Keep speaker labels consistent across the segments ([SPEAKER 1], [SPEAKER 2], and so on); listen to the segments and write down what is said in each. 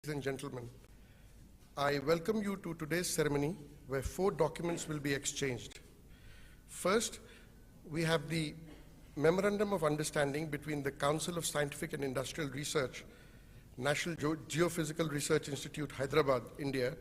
[SPEAKER 1] Ladies and gentlemen, I welcome you to today's ceremony where 4 documents will be exchanged. First, we have the Memorandum of Understanding between the Council of Scientific and Industrial Research, National Geophysical Research Institute, Hyderabad, India,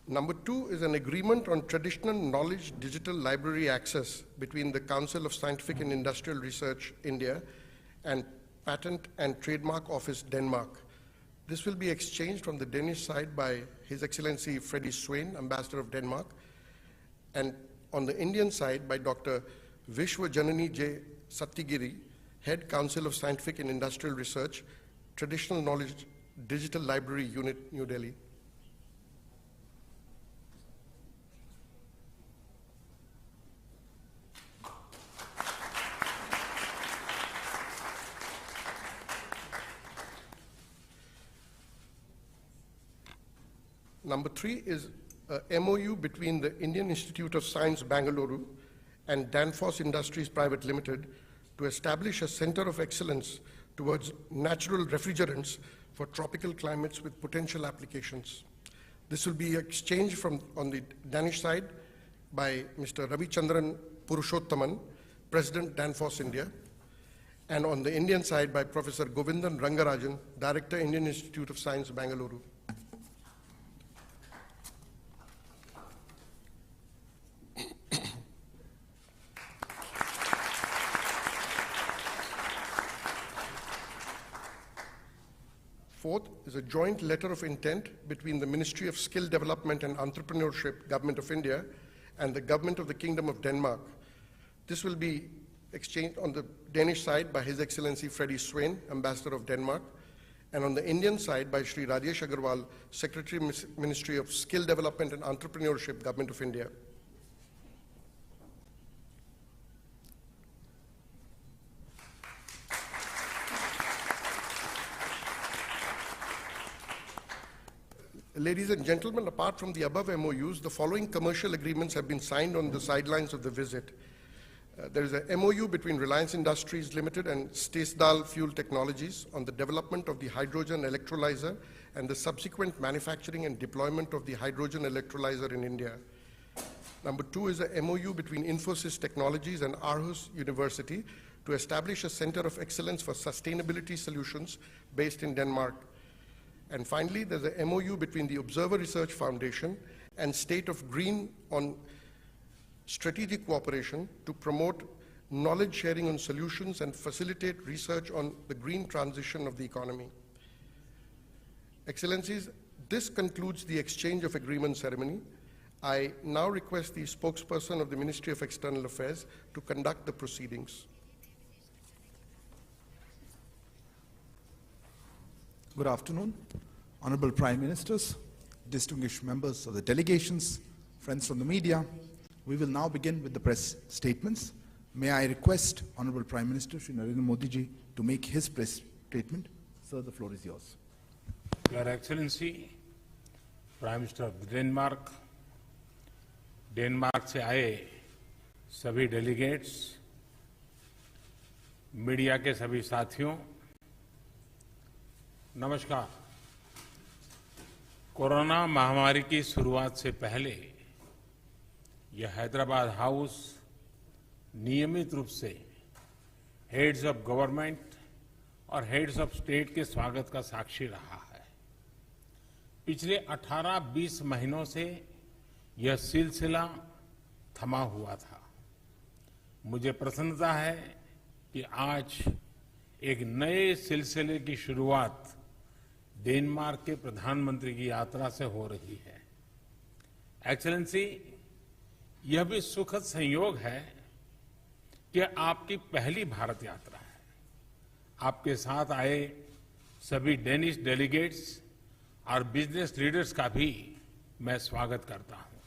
[SPEAKER 1] Number 2 is an agreement on traditional knowledge digital library access between the Council of Scientific and Industrial Research, India, and Patent and Trademark Office, Denmark. This will be exchanged from the Danish side by His Excellency Freddie Swain, Ambassador of Denmark, and on the Indian side by Dr. Vishwa Janani J. Satyagiri, Head Council of Scientific and Industrial Research, Traditional Knowledge Digital Library Unit, New Delhi. Number 3 is a MOU between the Indian Institute of Science, Bangalore, and Danfoss Industries Private Limited to establish a center of excellence towards natural refrigerants for tropical climates with potential applications. This will be exchanged on the Danish side by Mr. Ravichandran Purushottaman, President, Danfoss India, and on the Indian side by Professor Govindan Rangarajan, Director, Indian Institute of Science, Bangalore. Fourth is a joint letter of intent between the Ministry of Skill Development and Entrepreneurship, Government of India, and the Government of the Kingdom of Denmark. This will be exchanged on the Danish side by His Excellency Freddie Swain, Ambassador of Denmark, and on the Indian side by Shri Rajesh Agarwal, Secretary, Ministry of Skill Development and Entrepreneurship, Government of India. Ladies and gentlemen, apart from the above MOUs, the following commercial agreements have been signed on the sidelines of the visit. There is a MOU between Reliance Industries Limited and Stesdal Fuel Technologies on the development of the hydrogen electrolyzer and the subsequent manufacturing and deployment of the hydrogen electrolyzer in India. Number 2 is a MOU between Infosys Technologies and Aarhus University to establish a center of excellence for sustainability solutions based in Denmark. And finally, there's a MOU between the Observer Research Foundation and State of Green on strategic cooperation to promote knowledge sharing on solutions and facilitate research on the green transition of the economy. Excellencies, this concludes the exchange of agreement ceremony. I now request the spokesperson of the Ministry of External Affairs to conduct the proceedings.
[SPEAKER 2] Good afternoon, Honorable Prime Ministers, distinguished members of the delegations, friends from the media. We will now begin with the press statements. May I request Honorable Prime Minister Shri Narendra Modi ji to make his press statement. Sir, the floor is yours.
[SPEAKER 3] Your Excellency, Prime Minister of Denmark, Denmark से आए सभी delegates, media के सभी साथियों, नमस्कार। Corona महामारी की शुरुआत से पहले यह हैदराबाद हाउस नियमित रूप से हेड्स ऑफ गवर्नमेंट और हेड्स ऑफ स्टेट के स्वागत का साक्षी रहा है। पिछले 18-20 महीनों से यह सिलसिला थमा हुआ था। मुझे प्रसन्नता है कि आज एक नए सिलसिले की शुरुआत डेनमार्क के प्रधानमंत्री की यात्रा से हो रही है। एक्सेलेंसी, यह भी सुखद संयोग है कि आपकी पहली भारत यात्रा है। आपके साथ आए सभी डेनिश डेलीगेट्स और बिजनेस लीडर्स का भी मैं स्वागत करता हूं।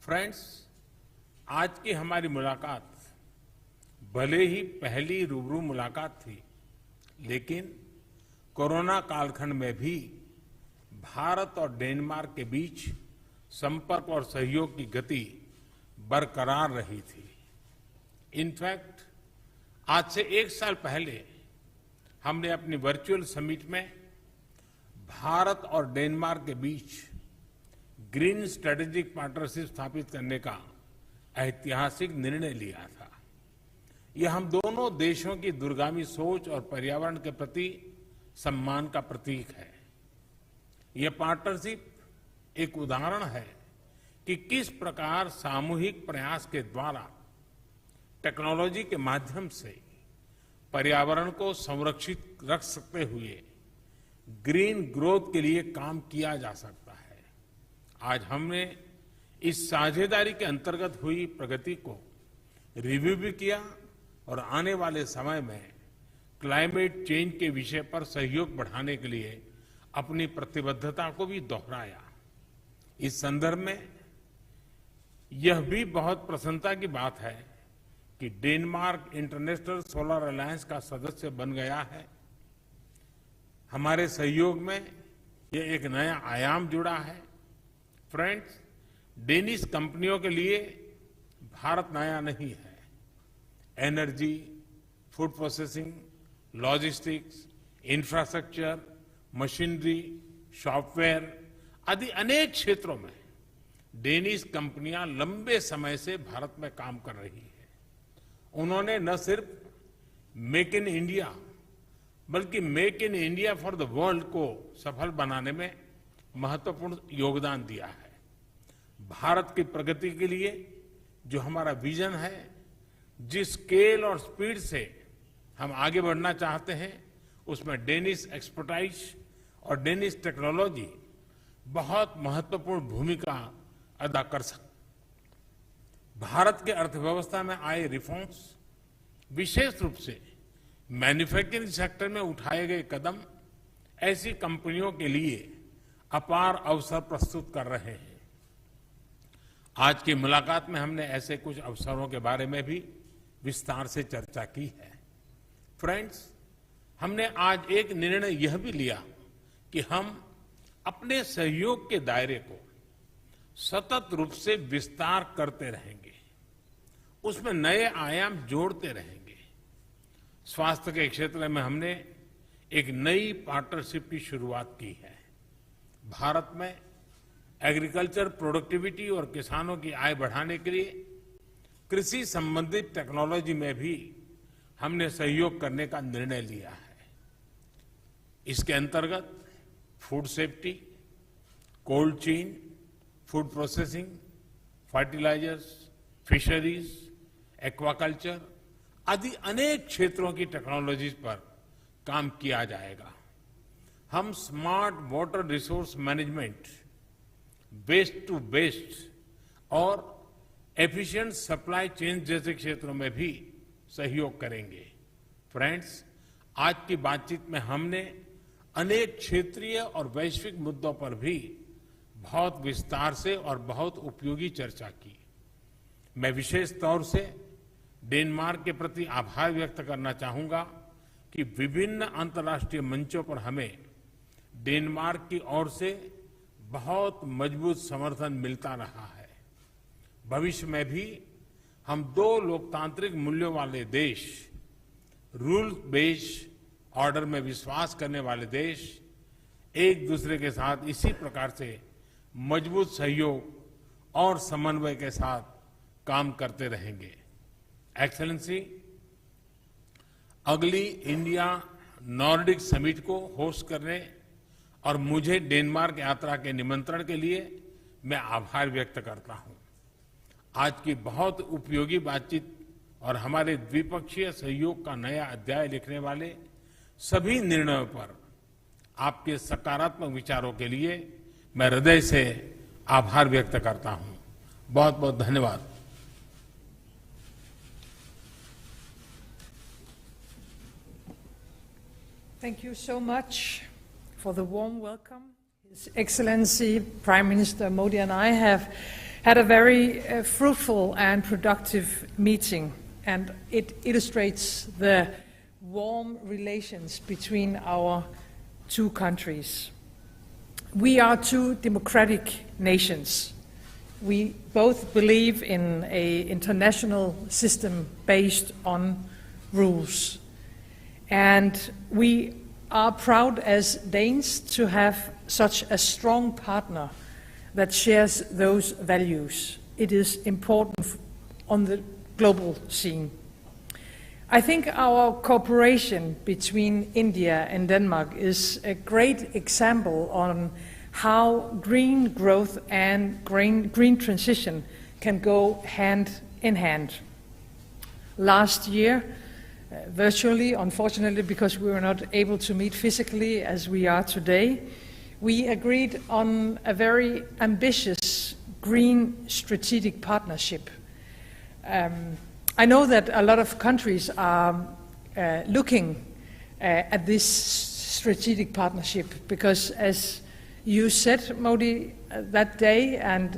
[SPEAKER 3] फ्रेंड्स, आज की हमारी मुलाकात भले ही पहली रूबरू मुलाकात थी, लेकिन कोरोना कालखंड में भी भारत और डेनमार्क के बीच संपर्क और सहयोग की गति बरकरार रही थी। इनफैक्ट, आज से 1 साल पहले हमने अपनी वर्चुअल समिट में भारत और डेनमार्क के बीच ग्रीन स्ट्रेटेजिक पार्टनरशिप स्थापित करने का ऐतिहासिक निर्णय लिया था। यह हम दोनों देशों की दूरगामी सोच और पर्यावरण के प्रति सम्मान का प्रतीक है। यह पार्टनरशिप एक उदाहरण है कि किस प्रकार सामूहिक प्रयास के द्वारा टेक्नोलॉजी के माध्यम से पर्यावरण को संरक्षित रख सकते हुए ग्रीन ग्रोथ के लिए काम किया जा सकता है। आज हमने इस साझेदारी के अंतर्गत हुई प्रगति को रिव्यू भी किया और आने वाले समय में क्लाइमेट चेंज के विषय पर सहयोग बढ़ाने के लिए अपनी प्रतिबद्धता को भी दोहराया। इस संदर्भ में यह भी बहुत प्रसन्नता की बात है कि डेनमार्क इंटरनेशनल सोलर अलायंस का सदस्य बन गया है। हमारे सहयोग में यह एक नया आयाम जुड़ा है। फ्रेंड्स, डेनिश कंपनियों के लिए भारत नया नहीं है। Energy, food processing, logistics, infrastructure, machinery, software आदि अनेक क्षेत्रों में डेनिश कंपनियां लंबे समय से भारत में काम कर रही है। उन्होंने न सिर्फ मेक इन इंडिया बल्कि make in India for the world को सफल बनाने में महत्वपूर्ण योगदान दिया है। भारत की प्रगति के लिए जो हमारा विजन है, जिस स्केल और स्पीड से हम आगे बढ़ना चाहते हैं, उसमें डेनिश एक्सपर्टाइज और डेनिश टेक्नोलॉजी बहुत महत्वपूर्ण भूमिका अदा कर सकते। भारत के अर्थव्यवस्था में आए रिफॉर्म्स, विशेष रूप से मैन्युफैक्चरिंग सेक्टर में उठाए गए कदम ऐसी कंपनियों के लिए अपार अवसर प्रस्तुत कर रहे हैं। आज की मुलाकात में हमने ऐसे कुछ अवसरों के बारे में भी विस्तार से चर्चा की है। फ्रेंड्स, हमने आज एक निर्णय यह भी लिया कि हम अपने सहयोग के दायरे को सतत रूप से विस्तार करते रहेंगे, उसमें नए आयाम जोड़ते रहेंगे। स्वास्थ्य के क्षेत्र में हमने एक नई पार्टनरशिप की शुरुआत की है। भारत में एग्रीकल्चर प्रोडक्टिविटी और किसानों की आय बढ़ाने के लिए कृषि संबंधित टेक्नोलॉजी में भी हमने सहयोग करने का निर्णय लिया है। इसके अंतर्गत food safety, cold chain, food processing, fertilizers, fisheries, aquaculture आदि अनेक क्षेत्रों की टेक्नोलॉजीज पर काम किया जाएगा। हम smart water resource management, waste to best और एफिशिएंट सप्लाई चेन जैसे क्षेत्रों में भी सहयोग करेंगे। फ्रेंड्स, आज की बातचीत में हमने अनेक क्षेत्रीय और वैश्विक मुद्दों पर भी बहुत विस्तार से और बहुत उपयोगी चर्चा की। मैं विशेष तौर से डेनमार्क के प्रति आभार व्यक्त करना चाहूंगा कि विभिन्न अंतर्राष्ट्रीय मंचों पर हमें डेनमार्क की ओर से बहुत मजबूत समर्थन मिलता रहा है। भविष्य में भी हम दो लोकतांत्रिक मूल्यों वाले देश, रूल बेस्ड ऑर्डर में विश्वास करने वाले देश, एक दूसरे के साथ इसी प्रकार से मजबूत सहयोग और समन्वय के साथ काम करते रहेंगे। एक्सेलेंसी, अगली इंडिया नॉर्डिक समिट को होस्ट करने और मुझे डेनमार्क यात्रा के निमंत्रण के लिए मैं आभार व्यक्त करता हूं। आज की बहुत उपयोगी बातचीत और हमारे द्विपक्षीय सहयोग का नया अध्याय लिखने वाले सभी निर्णयों पर आपके सकारात्मक विचारों के लिए मैं हृदय से आभार व्यक्त करता हूं। बहुत बहुत धन्यवाद।
[SPEAKER 4] Thank you so much for the warm welcome. His Excellency Prime Minister Modi and I have had a very fruitful and productive meeting, and it illustrates the warm relations between our two countries. We are two democratic nations. We both believe in an international system based on rules. And we are proud as Danes to have such a strong partner that shares those values. It is important on the global scene. I think our cooperation between India and Denmark is a great example on how green growth and green transition can go hand in hand. Last year, virtually, unfortunately, because we were not able to meet physically as we are today, we agreed on a very ambitious green strategic partnership. I know that a lot of countries are looking at this strategic partnership because, as you said, Modi, that day, and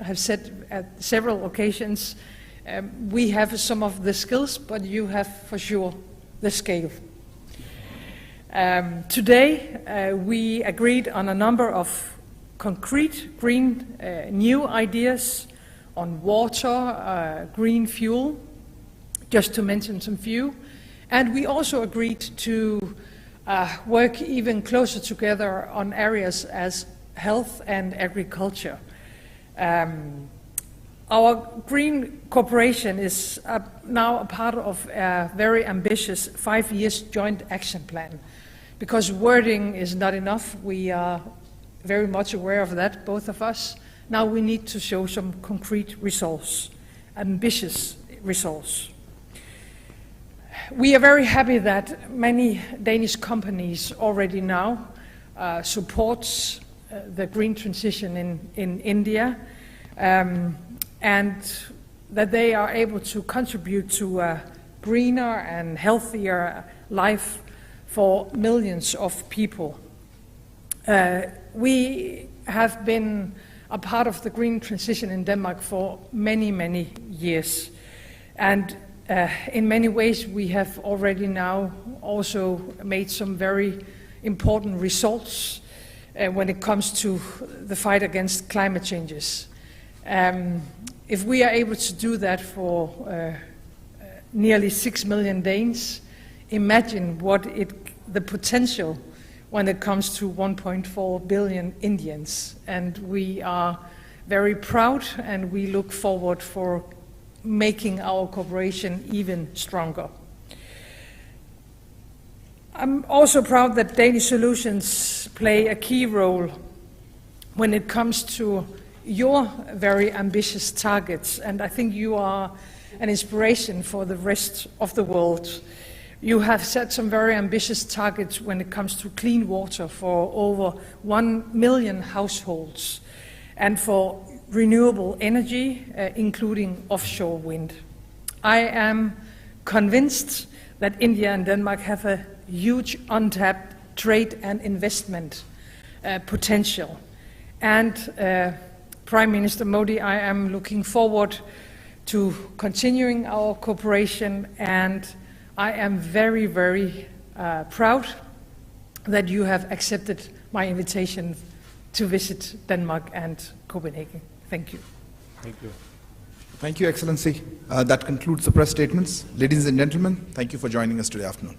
[SPEAKER 4] have said at several occasions, we have some of the skills, but you have for sure the scale. Today, we agreed on a number of concrete green new ideas on water, green fuel, just to mention some few. And we also agreed to work even closer together on areas as health and agriculture. Our green cooperation is now a part of a very ambitious 5-year joint action plan. Because wording is not enough, we are very much aware of that, both of us. Now we need to show some concrete results, ambitious results. We are very happy that many Danish companies already now support the green transition in India. And that they are able to contribute to a greener and healthier life for millions of people. We have been a part of the green transition in Denmark for many, many years. And in many ways we have already now also made some very important results when it comes to the fight against climate changes. If we are able to do that for nearly 6 million Danes, imagine what the potential when it comes to 1.4 billion Indians. And we are very proud, and we look forward for making our cooperation even stronger. I'm also proud that Danish solutions play a key role when it comes to your very ambitious targets, and I think you are an inspiration for the rest of the world. You have set some very ambitious targets when it comes to clean water for over 1 million households and for renewable energy, including offshore wind. I am convinced that India and Denmark have a huge untapped trade and investment potential. And Prime Minister Modi, I am looking forward to continuing our cooperation, and I am very, very proud that you have accepted my invitation to visit Denmark and Copenhagen. Thank you.
[SPEAKER 3] Thank you.
[SPEAKER 2] Thank you, Excellency. That concludes the press statements. Ladies and gentlemen, thank you for joining us today afternoon.